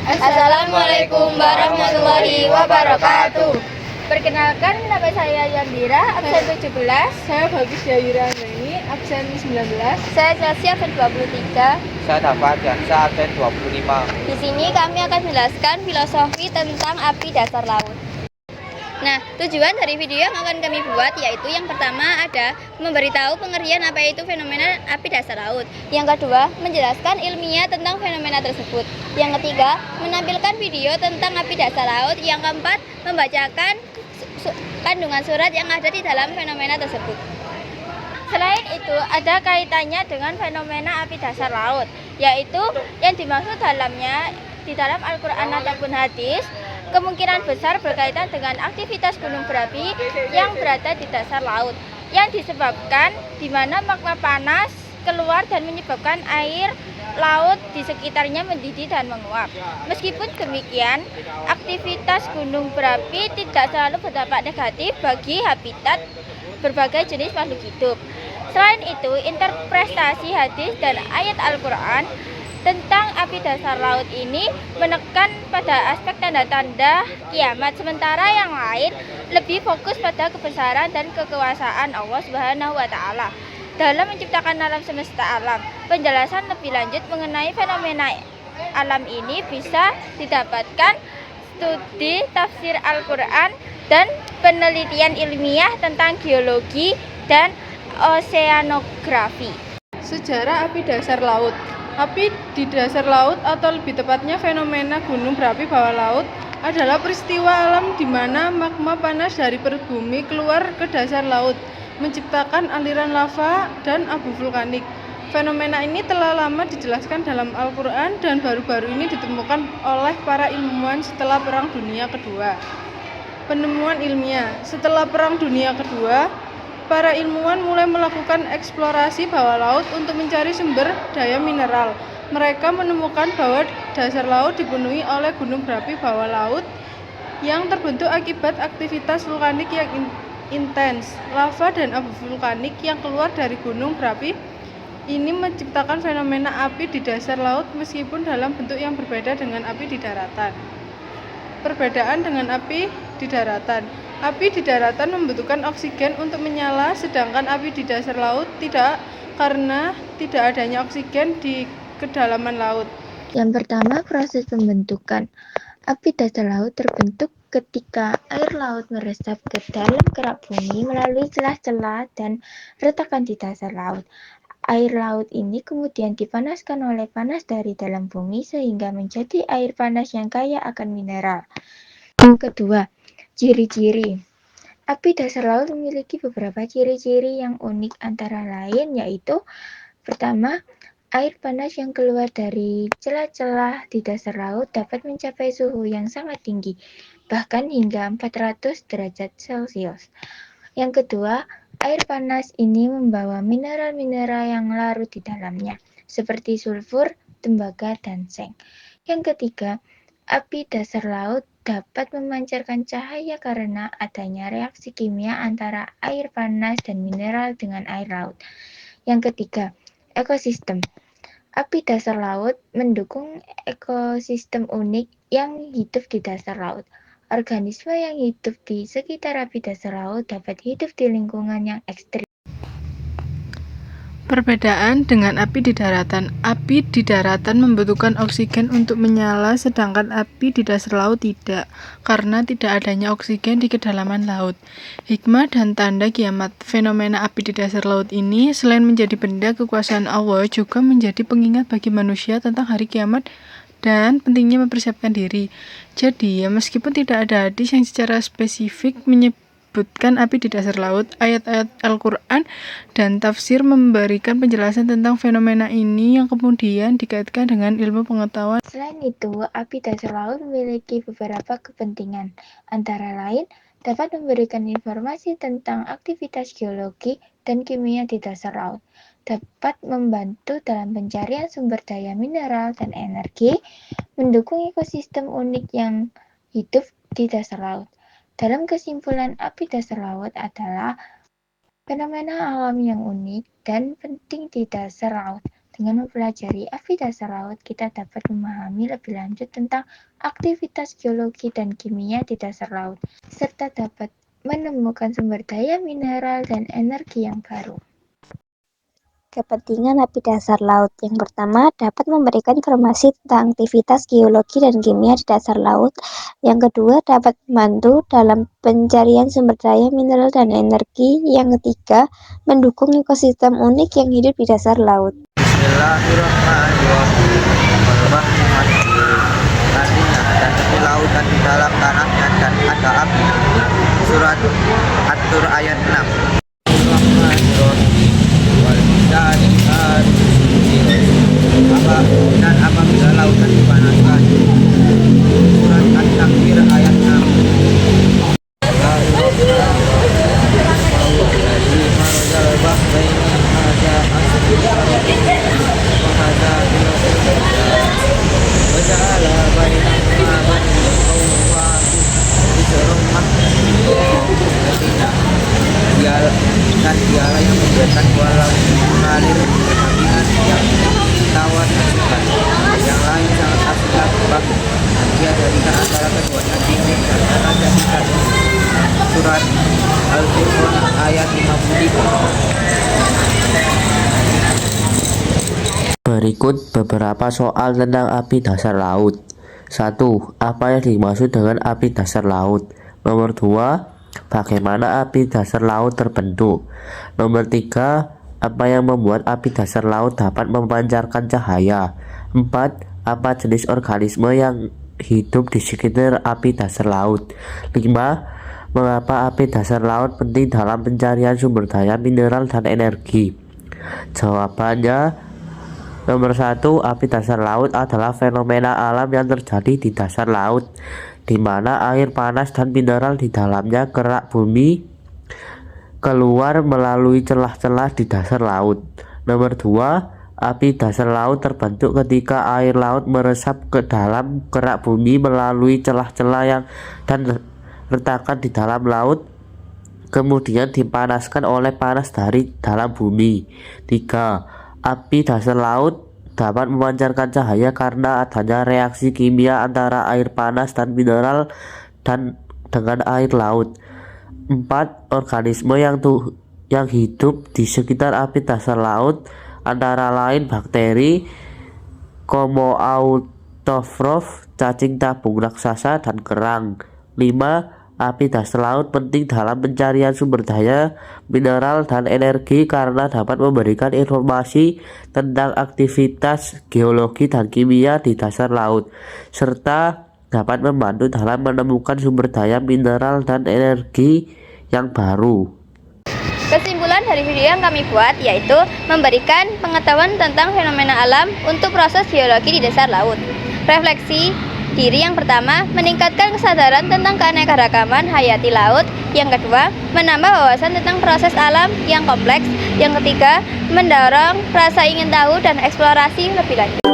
Assalamualaikum warahmatullahi wabarakatuh. Perkenalkan, nama saya Yandira, absen 17. Saya Bagus Yayura Anggreni, absen 19. Saya Chelsea, absen 23. Saya Dafa Jansa, absen 25. Di sini kami akan menjelaskan filosofi tentang api dasar laut. Nah, tujuan dari video yang akan kami buat yaitu yang pertama ada memberitahu pengertian apa itu fenomena api dasar laut. Yang kedua, menjelaskan ilmiah tentang fenomena tersebut. Yang ketiga, menampilkan video tentang api dasar laut. Yang keempat, membacakan kandungan surat yang ada di dalam fenomena tersebut. Selain itu, ada kaitannya dengan fenomena api dasar laut, yaitu yang dimaksud dalamnya di dalam Al-Quran ataupun hadis, kemungkinan besar berkaitan dengan aktivitas gunung berapi yang berada di dasar laut, yang disebabkan di mana magma panas keluar dan menyebabkan air laut di sekitarnya mendidih dan menguap. Meskipun demikian, aktivitas gunung berapi tidak selalu berdampak negatif bagi habitat berbagai jenis makhluk hidup. Selain itu, interpretasi hadis dan ayat Al-Quran tentang api dasar laut ini menekan pada aspek tanda-tanda kiamat, sementara yang lain lebih fokus pada kebesaran dan kekuasaan Allah Subhanahu wa Ta'ala dalam menciptakan alam semesta alam. Penjelasan lebih lanjut mengenai fenomena alam ini bisa didapatkan studi tafsir Al-Quran dan penelitian ilmiah tentang geologi dan oseanografi. Sejarah api dasar laut. Api di dasar laut atau lebih tepatnya fenomena gunung berapi bawah laut adalah peristiwa alam di mana magma panas dari perut bumi keluar ke dasar laut, menciptakan aliran lava dan abu vulkanik. Fenomena ini telah lama dijelaskan dalam Al-Quran dan baru-baru ini ditemukan oleh para ilmuwan setelah Perang Dunia Kedua. Penemuan ilmiah. Setelah Perang Dunia Kedua, para ilmuwan mulai melakukan eksplorasi bawah laut untuk mencari sumber daya mineral. Mereka menemukan bahwa dasar laut dipenuhi oleh gunung berapi bawah laut yang terbentuk akibat aktivitas vulkanik yang intens. Lava dan abu vulkanik yang keluar dari gunung berapi ini menciptakan fenomena api di dasar laut meskipun dalam bentuk yang berbeda dengan api di daratan. Perbedaan dengan api di daratan. Api di daratan membutuhkan oksigen untuk menyala, sedangkan api di dasar laut tidak, karena tidak adanya oksigen di kedalaman laut. Yang pertama, proses pembentukan. Api dasar laut terbentuk ketika air laut meresap ke dalam kerak bumi melalui celah-celah dan retakan di dasar laut. Air laut ini kemudian dipanaskan oleh panas dari dalam bumi sehingga menjadi air panas yang kaya akan mineral. Yang kedua, ciri-ciri. Api dasar laut memiliki beberapa ciri-ciri yang unik, antara lain yaitu pertama, air panas yang keluar dari celah-celah di dasar laut dapat mencapai suhu yang sangat tinggi, bahkan hingga 400 derajat Celcius. Yang kedua, air panas ini membawa mineral-mineral yang larut di dalamnya, seperti sulfur, tembaga, dan seng. Yang ketiga, api dasar laut dapat memancarkan cahaya karena adanya reaksi kimia antara air panas dan mineral dengan air laut. Yang ketiga, ekosistem. Api dasar laut mendukung ekosistem unik yang hidup di dasar laut. Organisme yang hidup di sekitar api dasar laut dapat hidup di lingkungan yang ekstrim. Perbedaan dengan api di daratan. Api di daratan membutuhkan oksigen untuk menyala, sedangkan api di dasar laut tidak, karena tidak adanya oksigen di kedalaman laut. Hikmah dan tanda kiamat. Fenomena api di dasar laut ini selain menjadi benda kekuasaan Allah, juga menjadi pengingat bagi manusia tentang hari kiamat dan pentingnya mempersiapkan diri. Jadi, meskipun tidak ada hadis yang secara spesifik menyebutkan api di dasar laut, ayat-ayat Al-Quran dan tafsir memberikan penjelasan tentang fenomena ini yang kemudian dikaitkan dengan ilmu pengetahuan. Selain itu, api dasar laut memiliki beberapa kepentingan, antara lain dapat memberikan informasi tentang aktivitas geologi dan kimia di dasar laut, dapat membantu dalam pencarian sumber daya mineral dan energi, mendukung ekosistem unik yang hidup di dasar laut. Dalam kesimpulan, api dasar laut adalah fenomena alam yang unik dan penting di dasar laut. Dengan mempelajari api dasar laut, kita dapat memahami lebih lanjut tentang aktivitas geologi dan kimia di dasar laut, serta dapat menemukan sumber daya mineral dan energi yang baru. Kepentingan api dasar laut. Yang pertama, dapat memberikan informasi tentang aktivitas geologi dan kimia di dasar laut. Yang kedua, dapat membantu dalam pencarian sumber daya mineral dan energi. Yang ketiga, mendukung ekosistem unik yang hidup di dasar laut. Bismillahirrahmanirrahim. Wal-bahri masjid. Artinya, dan tepi lautan di dalam tanahnya dan ada api. Surat At-Tur ayat 6. Dan apabila lautan dipanaskan. Surat At-Takwir ayat 6. Dan dialah yang membiarkan walau mengalir dengan yang tawar asukan yang lain sangat asik lakukan dan dia jadikan antara keduanya dingin dan ada ikan. Surat Al-Furqan ayat 53. Berikut beberapa soal tentang api dasar laut. 1. Apa yang dimaksud dengan api dasar laut? Nomor 2. Bagaimana api dasar laut terbentuk? Nomor 3. Apa yang membuat api dasar laut dapat memancarkan cahaya? 4. Apa jenis organisme yang hidup di sekitar api dasar laut? 5. Mengapa api dasar laut penting dalam pencarian sumber daya mineral dan energi? Jawabannya, nomor 1, api dasar laut adalah fenomena alam yang terjadi di dasar laut, di mana air panas dan mineral di dalamnya kerak bumi keluar melalui celah-celah di dasar laut. Nomor 2, api dasar laut terbentuk ketika air laut meresap ke dalam kerak bumi melalui celah-celah yang dan retakan di dalam laut, kemudian dipanaskan oleh panas dari dalam bumi. 3. Api dasar laut dapat memancarkan cahaya karena adanya reaksi kimia antara air panas dan mineral dan dengan air laut. 4. Organisme yang hidup di sekitar api dasar laut antara lain bakteri, Homo autotrof, cacing tabung raksasa, dan kerang. 5. Api dasar laut penting dalam pencarian sumber daya mineral dan energi karena dapat memberikan informasi tentang aktivitas geologi dan kimia di dasar laut, serta dapat membantu dalam menemukan sumber daya mineral dan energi yang baru. Kesimpulan dari video yang kami buat yaitu memberikan pengetahuan tentang fenomena alam untuk proses geologi di dasar laut. Refleksi diri yang pertama, meningkatkan kesadaran tentang keanekaragaman hayati laut. Yang kedua, menambah wawasan tentang proses alam yang kompleks. Yang ketiga, mendorong rasa ingin tahu dan eksplorasi lebih lanjut.